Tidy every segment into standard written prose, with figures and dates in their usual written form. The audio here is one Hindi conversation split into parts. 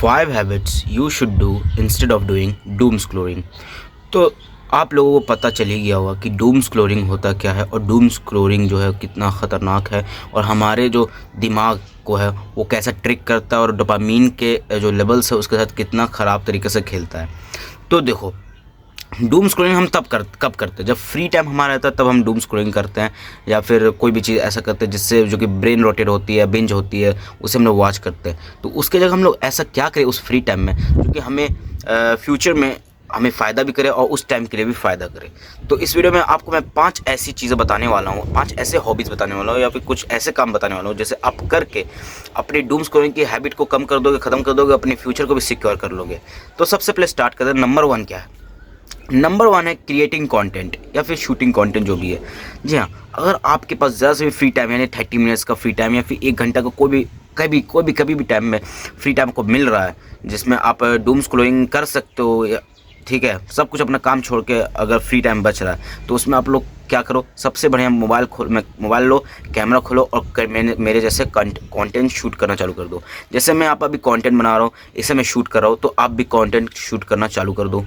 5 habits you should do instead of doing Doom scrolling. तो आप लोगों को पता चल ही गया होगा कि डूम स्क्रोलिंग होता क्या है और डूम स्क्रोलिंग जो है कितना ख़तरनाक है और हमारे जो दिमाग को है वो कैसा ट्रिक करता है और डोपामीन के जो लेवल्स है उसके साथ कितना ख़राब तरीके से खेलता है। तो देखो, डूम स्क्रोलिंग हम कब करते हैं? जब फ्री टाइम हमारा रहता है तब हम डूम स्क्रोलिंग करते हैं, या फिर कोई भी चीज़ ऐसा करते हैं जिससे जो कि ब्रेन रोटेट होती है, बिंज होती है, उसे हम लोग वॉच करते हैं। तो उसके जगह हम लोग ऐसा क्या करें उस फ्री टाइम में जो कि हमें फ्यूचर में हमें फ़ायदा भी करे और उस टाइम के लिए भी फ़ायदा करे। तो इस वीडियो में आपको मैं 5 ऐसी चीज़ें बताने वाला हूँ, 5 ऐसे हॉबीज़ बताने वाला हूँ, या फिर कुछ ऐसे काम बताने वाला हूँ जैसे आप करके अपनी डूम स्क्रोलिंग की हैबिट को कम कर दोगे, ख़त्म कर दोगे, अपने फ्यूचर को भी सिक्योर कर लोगे। तो सबसे पहले स्टार्ट करते हैं। नंबर 1 क्या है? नंबर 1 है क्रिएटिंग कंटेंट या फिर शूटिंग कंटेंट, जो भी है। जी हाँ, अगर आपके पास ज़्यादा से भी फ्री टाइम यानी 30 मिनट्स का फ्री टाइम या फिर 1 घंटा का कभी भी टाइम में फ्री टाइम को मिल रहा है जिसमें आप डूम स्क्रोलिंग कर सकते हो, ठीक है, सब कुछ अपना काम छोड़ के अगर फ्री टाइम बच रहा है तो उसमें आप लोग क्या करो, सबसे बढ़िया मोबाइल लो, कैमरा खोलो और मेरे जैसे कंटेंट शूट करना चालू कर दो। जैसे मैं आप अभी कंटेंट बना रहा हूँ, इसे मैं शूट कर रहा हूँ, तो आप भी कंटेंट शूट करना चालू कर दो।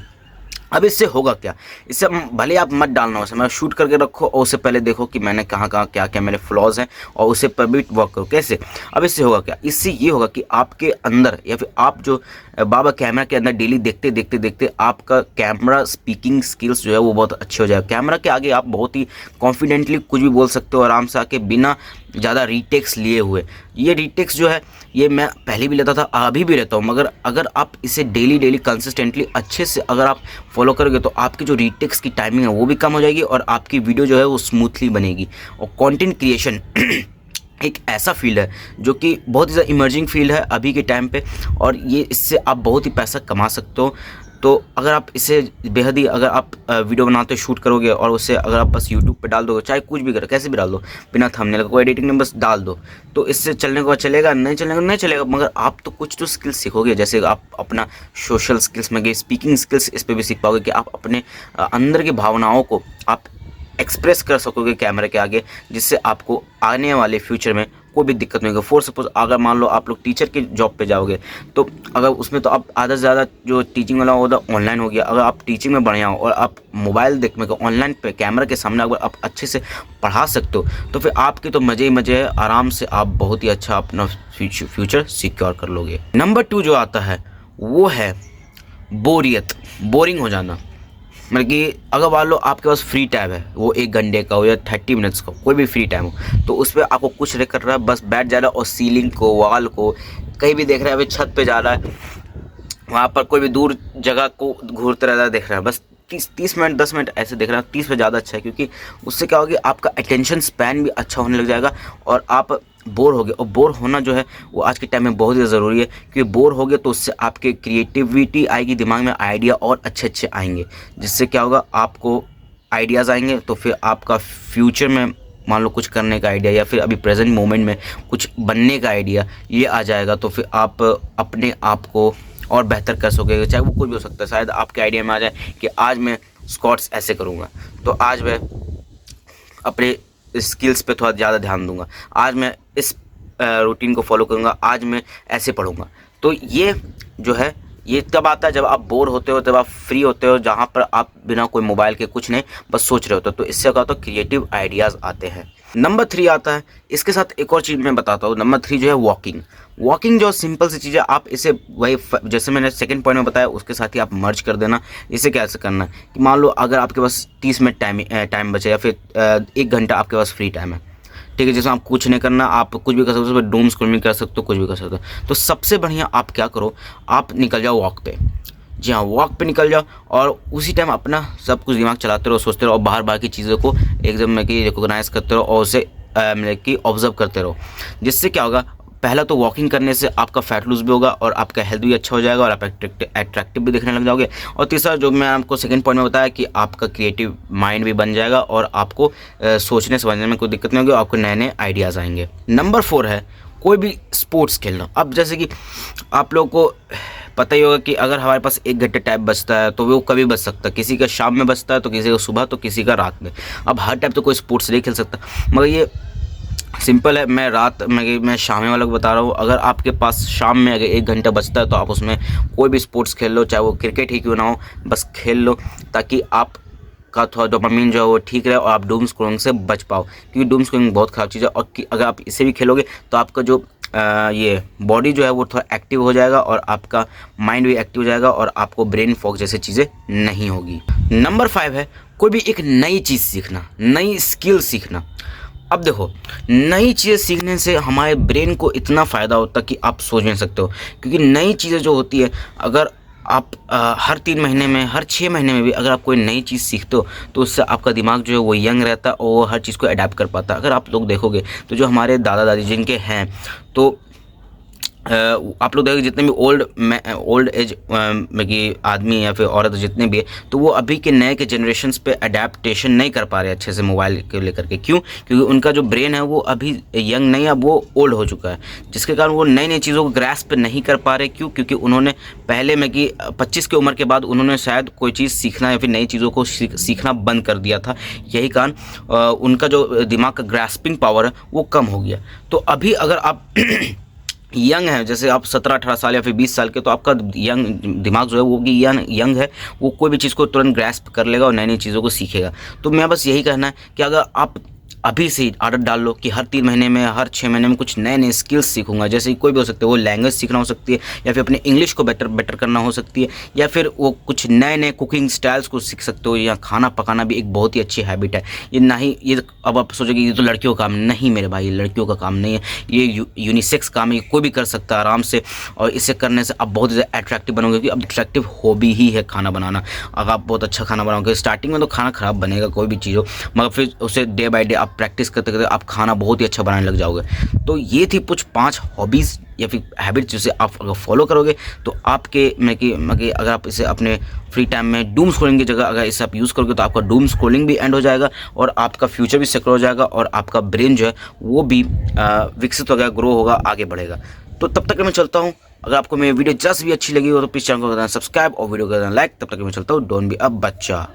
अब इससे होगा क्या? इससे भले आप मत डालना, उसे मैं शूट करके रखो और उससे पहले देखो कि मैंने कहाँ क्या क्या मेरे फ्लॉज हैं और उसे पर भी वर्क करो। कैसे? अब इससे होगा क्या? इससे ये होगा कि आपके अंदर या फिर आप जो बाबा कैमरा के अंदर डेली देखते आपका कैमरा स्पीकिंग स्किल्स जो है वो बहुत अच्छे हो जाएगा। कैमरा के आगे आप बहुत ही कॉन्फिडेंटली कुछ भी बोल सकते हो आराम से आके, बिना ज़्यादा रीटेक्स लिए हुए। ये रीटेक्स जो है ये मैं पहले भी लेता था, अभी भी लेता हूँ, मगर अगर आप इसे डेली कंसिस्टेंटली अच्छे से अगर आप फॉलो करोगे तो आपकी जो रीटेक्स की टाइमिंग है वो भी कम हो जाएगी और आपकी वीडियो जो है वो स्मूथली बनेगी। और कंटेंट क्रिएशन एक ऐसा फील्ड है जो कि बहुत ही ज़्यादा इमर्जिंग फील्ड है अभी के टाइम पे, और ये इससे आप बहुत ही पैसा कमा सकते हो। तो अगर आप इसे बेहद ही अगर आप वीडियो बनाते शूट करोगे और उसे अगर आप बस यूट्यूब पे डाल दोगे, चाहे कुछ भी करो, कैसे भी डाल दो, बिना थंबनेल का, कोई एडिटिंग नहीं, बस डाल दो, तो इससे चलने को चलेगा, नहीं चलेगा, मगर आप तो कुछ तो स्किल्स सीखोगे। जैसे आप अपना सोशल स्किल्स में गए, स्पीकिंग स्किल्स, इस पर भी सीख पाओगे कि आप अपने अंदर की भावनाओं को आप एक्सप्रेस कर सकोगे कैमरे के आगे, जिससे आपको आने वाले फ्यूचर में कोई भी दिक्कत नहीं होगी। फॉर सपोज अगर मान लो आप लोग टीचर की जॉब पे जाओगे तो अगर उसमें तो आप आधा से ज़्यादा जो टीचिंग वाला होगा ऑनलाइन हो गया। अगर आप टीचिंग में बढ़िया हो और आप मोबाइल देखने को ऑनलाइन पे कैमरा के सामने अगर आप अच्छे से पढ़ा सकते हो तो फिर आपके तो मज़े ही मज़े है, आराम से आप बहुत ही अच्छा अपना फ्यूचर सिक्योर कर लोगे। नंबर 2 जो आता है वो है बोरिंग हो जाना। मतलब कि अगर मान लो आपके पास फ्री टाइम है, वो 1 घंटे का हो या 30 मिनट्स का, कोई भी फ्री टाइम हो, तो उस पर आपको कुछ नहीं कर रहा है, बस बैठ जा रहा है और सीलिंग को, वॉल को कहीं भी देख रहा है, अभी छत पे जा रहा है, वहाँ पर कोई भी दूर जगह को घूरते रहता है, देख रहा है, बस 30 मिनट 10 मिनट ऐसे देख रहा है। 30 पे ज़्यादा अच्छा है, क्योंकि उससे क्या होगा, आपका अटेंशन स्पैन भी अच्छा होने लग जाएगा और आप बोर हो गए। और बोर होना जो है वो आज के टाइम में बहुत ही ज़रूरी है, क्योंकि बोर हो गए तो उससे आपके क्रिएटिविटी आएगी, दिमाग में आइडिया और अच्छे आएंगे, जिससे क्या होगा, आपको आइडियाज़ आएंगे तो फिर आपका फ्यूचर में मान लो कुछ करने का आइडिया या फिर अभी प्रेजेंट मोमेंट में कुछ बनने का आइडिया ये आ जाएगा, तो फिर आप अपने आप को और बेहतर कर सकोगे। चाहे वो कुछ भी हो सकता है, शायद आपके आइडिया में आ जाए कि आज मैं स्क्वाट्स ऐसे करूँगा, तो आज मैं अपने स्किल्स पे थोड़ा ज़्यादा ध्यान दूंगा, आज मैं इस रूटीन को फॉलो करूँगा, आज मैं ऐसे पढ़ूँगा। तो ये जो है ये तब आता है जब आप बोर होते हो, जब आप फ्री होते हो, जहाँ पर आप बिना कोई मोबाइल के कुछ नहीं बस सोच रहे होते हो, तो इससे क्या होता है, क्रिएटिव आइडियाज़ आते हैं। नंबर 3 आता है, इसके साथ एक और चीज़ मैं बताता हूँ। नंबर 3 जो है वॉकिंग जो सिंपल सी चीज़ है, आप इसे वही जैसे मैंने सेकंड पॉइंट में बताया उसके साथ ही आप मर्ज कर देना। इसे कैसे करना है कि मान लो अगर आपके पास 30 मिनट टाइम बचे या फिर 1 घंटा आपके पास फ्री टाइम है, ठीक है, जिसमें आप कुछ नहीं करना, आप कुछ भी कर सकते हो, डूम स्क्रोलिंग कर सकते हो, कुछ भी कर सकते हो, तो सबसे बढ़िया आप क्या करो, आप निकल जाओ वॉक पे। जी हाँ, वॉक पे निकल जाओ और उसी टाइम अपना सब कुछ दिमाग चलाते रहो, सोचते रहो और बाहर की चीज़ों को एकदम कि रिकोगनाइज करते रहो और उसे मतलब कि ऑब्जर्व करते रहो। जिससे क्या होगा, पहला तो वॉकिंग करने से आपका फैट लूज भी होगा और आपका हेल्थ भी अच्छा हो जाएगा और आप अट्रैक्टिव भी दिखने लग जाओगे। और तीसरा जो मैं आपको सेकंड पॉइंट में बताया कि आपका क्रिएटिव माइंड भी बन जाएगा और आपको सोचने समझने में कोई दिक्कत नहीं होगी, आपको नए आइडियाज़ आएंगे। नंबर 4 है कोई भी स्पोर्ट्स खेलना। अब जैसे कि आप लोगों को पता ही होगा कि अगर हमारे पास 1 घंटे टाइम बचता है तो वो कभी बच सकता है, किसी का शाम में बचता है तो किसी का सुबह, तो किसी का रात में। अब हर टाइम तो कोई स्पोर्ट्स नहीं खेल सकता, मगर ये सिंपल है। मैं शाम वालों को बता रहा हूँ, अगर आपके पास शाम में अगर 1 घंटा बचता है तो आप उसमें कोई भी स्पोर्ट्स खेल लो, चाहे वो क्रिकेट ही क्यों ना हो, बस खेल लो, ताकि आप का थोड़ा डोपामिन जो है वो ठीक रहे और आप डूम स्क्रोलिंग से बच पाओ। क्योंकि डूम स्क्रोलिंग बहुत ख़राब चीज़ है, और अगर आप इसे भी खेलोगे तो आपका जो ये बॉडी जो है वो थोड़ा एक्टिव हो जाएगा और आपका माइंड भी एक्टिव हो जाएगा और आपको ब्रेन फॉग जैसे चीज़ें नहीं होगी। नंबर 5 है कोई भी एक नई चीज़ सीखना, नई स्किल सीखना। अब देखो, नई चीज़ें सीखने से हमारे ब्रेन को इतना फ़ायदा होता है कि आप सोच नहीं सकते हो। क्योंकि नई चीज़ें जो होती है, अगर आप हर 3 महीने में, हर 6 महीने में भी अगर आप कोई नई चीज़ सीखते हो तो उससे आपका दिमाग जो है वो यंग रहता है और वो हर चीज़ को अडेप्ट कर पाता है। अगर आप लोग देखोगे तो जो हमारे दादा दादी जिनके हैं, तो आप लोग देखोगे जितने भी ओल्ड एज की आदमी या फिर औरत जितने भी है, तो वो अभी के नए के जनरेशन्स पे अडेप्टेशन नहीं कर पा रहे अच्छे से मोबाइल को लेकर के। क्यों? क्योंकि उनका जो ब्रेन है वो अभी यंग नहीं है, अब वो ओल्ड हो चुका है, जिसके कारण वो नई नई चीज़ों को ग्रैस्प नहीं कर पा रहे। क्यों? क्योंकि उन्होंने पहले 25 की उम्र के बाद उन्होंने शायद कोई चीज़ सीखना या फिर नई चीज़ों को सीखना बंद कर दिया था। यही कारण उनका जो दिमाग का ग्रैस्पिंग पावर है वो कम हो गया। तो अभी अगर आप यंग है, जैसे आप 17-18 साल या फिर 20 साल के, तो आपका यंग दिमाग जो है वो कि यंग है, वो कोई भी चीज़ को तुरंत ग्रैस्प कर लेगा और नई नई चीज़ों को सीखेगा। तो मैं बस यही कहना है कि अगर आप अभी से आदत डाल लो कि हर 3 महीने में, हर 6 महीने में कुछ नए नए स्किल्स सीखूंगा, जैसे कोई भी हो सकते है, वो लैंग्वेज सीखना हो सकती है, या फिर अपने इंग्लिश को बेटर करना हो सकती है, या फिर वो कुछ नए नए कुकिंग स्टाइल्स को सीख सकते हो, या खाना पकाना भी एक बहुत ही अच्छी हैबिट है। ये ना ही ये अब आप सोचोगे ये तो लड़कियों का काम नहीं, मेरे भाई, ये लड़कियों का काम नहीं है, ये यूनिसेक्स काम है, ये कोई भी कर सकता है आराम से। और इसे करने से आप बहुत ज़्यादा अट्रैक्टिव बनोगे, क्योंकि अब अट्रैक्टिव हॉबी ही है खाना बनाना। अगर आप बहुत अच्छा खाना बनाओगे, स्टार्टिंग में तो खाना ख़राब बनेगा कोई भी चीज़ हो, मगर फिर उसे डे बाय डे आप प्रैक्टिस करते करते आप खाना बहुत ही अच्छा बनाने लग जाओगे। तो ये थी कुछ 5 हॉबीज़ या फिर हैबिट्स जिसे आप अगर फॉलो करोगे तो आपके अगर आप इसे अपने फ्री टाइम में डूम स्क्रॉलिंग की जगह अगर इसे आप यूज़ करोगे तो आपका डूम स्क्रॉलिंग भी एंड हो जाएगा और आपका फ्यूचर भी सिक्योर हो जाएगा और आपका ब्रेन जो है वो भी विकसित हो गया, ग्रो होगा, आगे बढ़ेगा। तो तब तक मैं चलता हूँ। अगर आपको मेरी वीडियो जस्ट भी अच्छी लगी हो तो प्लीज़ चैनल को कर देना सब्सक्राइब और वीडियो कर देना लाइक। तब तक मैं चलता हूँ। डोंट बी अ बच्चा।